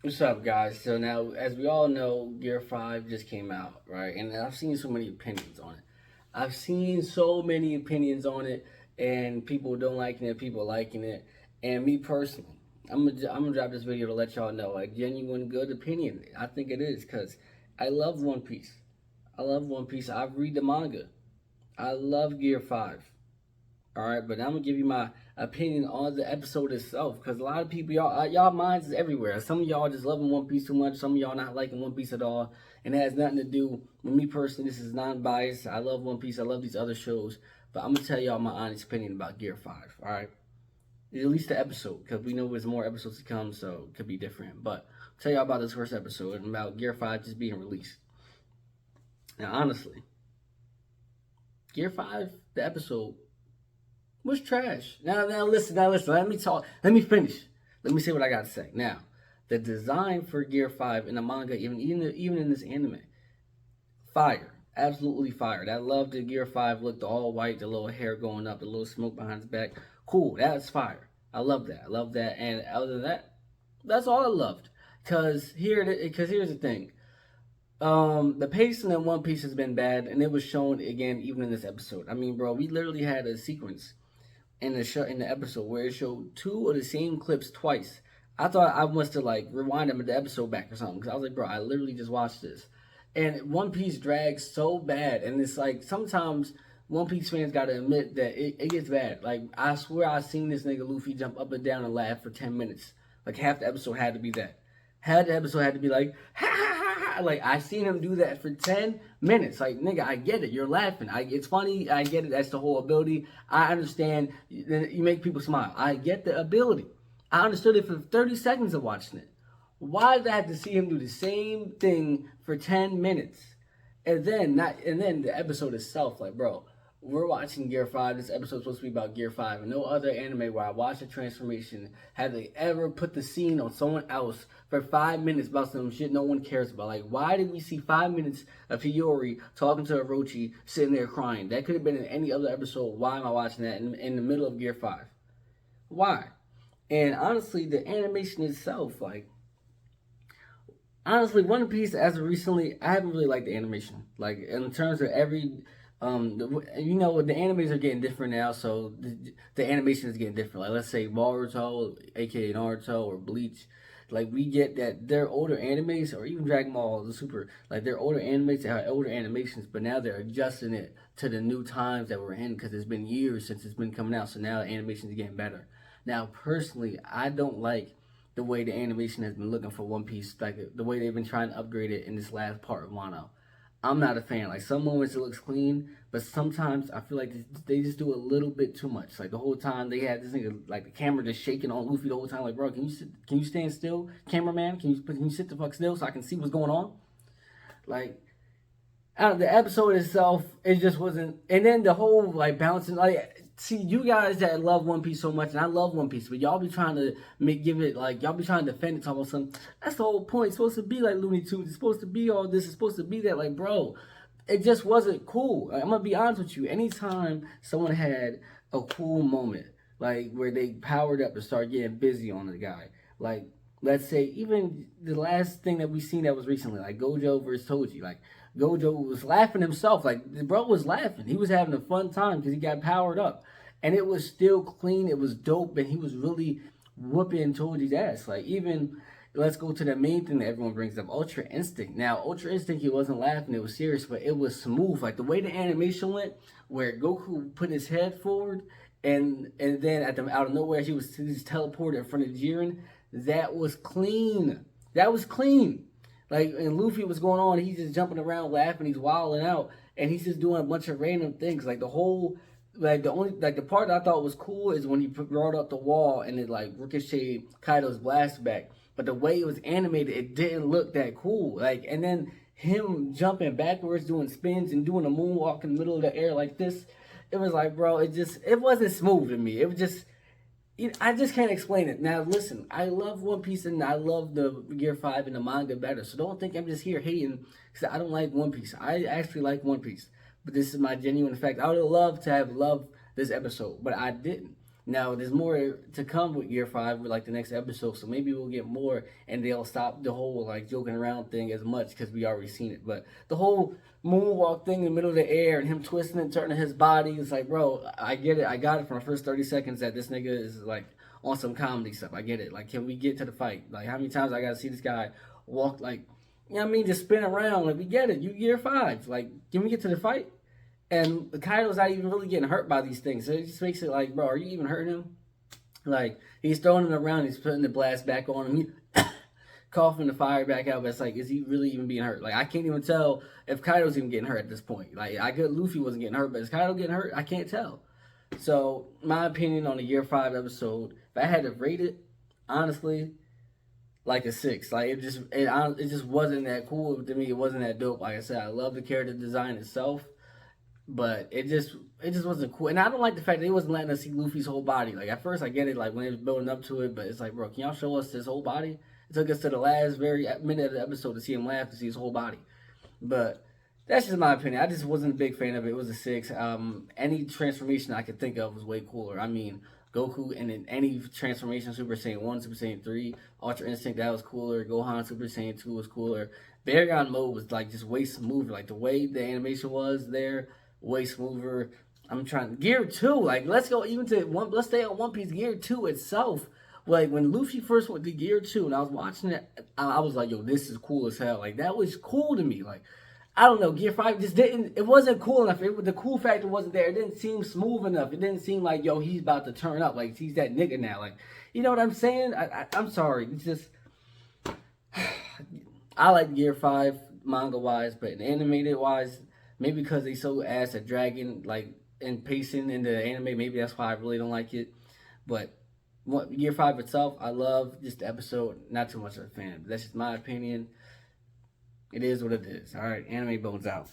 What's up, guys? So now, as we all know, Gear 5 just came out, right? And I've seen so many opinions on it. I've seen so many opinions on it, and people don't liking it, people liking it. And me personally, I'm gonna drop this video to let y'all know, like, genuine good opinion. I think it is, because I love One Piece. I love One Piece. I read the manga. I love Gear 5. All right, but I'm gonna give you my opinion on the episode itself because a lot of people, y'all minds is everywhere. Some of y'all just loving One Piece too much. Some of y'all not liking One Piece at all, and it has nothing to do with me personally. This is non-biased. I love One Piece. I love these other shows, but I'm gonna tell y'all my honest opinion about Gear 5. All right, at least the episode because we know there's more episodes to come, so it could be different. But I'll tell y'all about this first episode and about Gear 5 just being released. Now, honestly, Gear 5, the episode was trash. Now listen. Let me talk. Let me finish. Let me say what I got to say. Now, the design for Gear 5 in the manga, even in this anime, fire. Absolutely fire. I love the Gear 5 looked all white, the little hair going up, the little smoke behind his back. Cool. That's fire. I love that. I love that. And other than that, that's all I loved. Cause here's the thing. The pacing in One Piece has been bad, and it was shown again even in this episode. I mean, bro, we literally had a sequence in the episode where it showed two of the same clips twice. I thought I must have like rewind them the episode back or something because I was like, bro, I literally just watched this, and One Piece drags so bad, and it's like sometimes One Piece fans gotta admit that it gets bad. Like I swear I seen this nigga Luffy jump up and down and laugh for 10 minutes. Like half the episode had to be that. Half the episode had to be like ha ha ha ha. Like I seen him do that for 10 minutes. Like nigga, I get it. You're laughing. It's funny. I get it. That's the whole ability. I understand. You make people smile. I get the ability. I understood it for 30 seconds of watching it. Why did I have to see him do the same thing for 10 minutes? And then the episode itself, like bro, we're watching Gear 5. This episode's supposed to be about Gear 5. And no other anime where I watch a transformation have they ever put the scene on someone else for 5 minutes about some shit no one cares about. Like, why did we see 5 minutes of Hiyori talking to Orochi sitting there crying? That could have been in any other episode. Why am I watching that in the middle of Gear 5? Why? And honestly, the animation itself, like, honestly, One Piece as of recently, I haven't really liked the animation. Like in terms of the animes are getting different now, so the animation is getting different. Like let's say Boruto, aka Naruto, or Bleach. Like we get that they're older animes, or even Dragon Ball, the Super. Like they're older animes, they have older animations, but now they're adjusting it to the new times that we're in because it's been years since it's been coming out. So now the animation is getting better. Now, personally, I don't like the way the animation has been looking for One Piece, like the way they've been trying to upgrade it in this last part of Wano. I'm not a fan. Like some moments it looks clean, but sometimes I feel like they just do a little bit too much. Like the whole time they had this nigga, like the camera just shaking on Luffy the whole time. Like, bro, can you stand still, cameraman? Can you sit the fuck still so I can see what's going on? Like out of the episode itself, it just wasn't. And then the whole like bouncing, like see you guys that love One Piece so much, and I love One Piece, but y'all be trying to give it like y'all be trying to defend it, talking about something. That's the whole point. It's supposed to be like Looney Tunes. It's supposed to be all this. It's supposed to be that. Like, bro, it just wasn't cool. Like, I'm gonna be honest with you. Anytime someone had a cool moment, like where they powered up to start getting busy on the guy, like let's say even the last thing that we seen that was recently, like Gojo versus Toji, like Gojo was laughing himself. Like the bro was laughing. He was having a fun time because he got powered up, and it was still clean. It was dope, and he was really whooping Toji's ass. Like even let's go to the main thing that everyone brings up, Ultra Instinct. Now Ultra Instinct, he wasn't laughing. It was serious, but it was smooth. Like the way the animation went, where Goku put his head forward, and then out of nowhere he was just teleported in front of Jiren. That was clean. That was clean. Like, and Luffy was going on, he's just jumping around laughing, he's wilding out, and he's just doing a bunch of random things. Like the whole, like the part that I thought was cool is when he brought up the wall and it like ricocheted Kaido's blast back. But the way it was animated, it didn't look that cool. Like, and then him jumping backwards, doing spins and doing a moonwalk in the middle of the air like this, it was like, bro, it wasn't smooth to me. It was just, I just can't explain it. Now, listen, I love One Piece and I love the Gear 5 and the manga better. So don't think I'm just here hating because I don't like One Piece. I actually like One Piece. But this is my genuine fact. I would have loved to have loved this episode, but I didn't. Now there's more to come with Gear 5 with like the next episode, so maybe we'll get more and they'll stop the whole like joking around thing as much because we already seen it. But the whole moonwalk thing in the middle of the air and him twisting and turning his body, it's like, bro, I get it. I got it from the first 30 seconds that this nigga is like on some comedy stuff. I get it. Like, can we get to the fight? Like, how many times I gotta see this guy walk like, you know what I mean, just spin around? Like, we get it. You Gear 5. Like, can we get to the fight? And Kaido's not even really getting hurt by these things. So it just makes it like, bro, are you even hurting him? Like, he's throwing it around, he's putting the blast back on him, coughing the fire back out, but it's like, is he really even being hurt? Like, I can't even tell if Kaido's even getting hurt at this point. Like, I get Luffy wasn't getting hurt, but is Kaido getting hurt? I can't tell. So, my opinion on the Year 5 episode, if I had to rate it, honestly, like a 6. Like, it just wasn't that cool to me. It wasn't that dope. Like I said, I love the character design itself. But it just wasn't cool. And I don't like the fact that they wasn't letting us see Luffy's whole body. Like, at first I get it, like when they was building up to it, but it's like, bro, can y'all show us his whole body? It took us to the last very minute of the episode to see him laugh, to see his whole body. But that's just my opinion. I just wasn't a big fan of it. It was a 6. Any transformation I could think of was way cooler. I mean, Goku and in any transformation, Super Saiyan 1, Super Saiyan 3, Ultra Instinct, that was cooler. Gohan Super Saiyan 2 was cooler. Baryon mode was like just way smoother. Like the way the animation was there, way smoother. I'm trying Gear 2, like let's go even to one. Let's stay on One Piece. Gear 2 itself, like when Luffy first went to Gear 2, and I was watching it, I was like, yo, this is cool as hell. Like that was cool to me. Like I don't know, Gear 5 just didn't. It wasn't cool enough. The cool factor wasn't there. It didn't seem smooth enough. It didn't seem like, yo, he's about to turn up. Like he's that nigga now. Like you know what I'm saying? I'm sorry. It's just I like Gear 5 manga wise, but in animated wise, maybe because they so ass at dragging like and pacing in the anime, maybe that's why I really don't like it. But Gear 5 itself, I love just the episode. Not too much of a fan. But that's just my opinion. It is what it is. All right, Anime Bones out.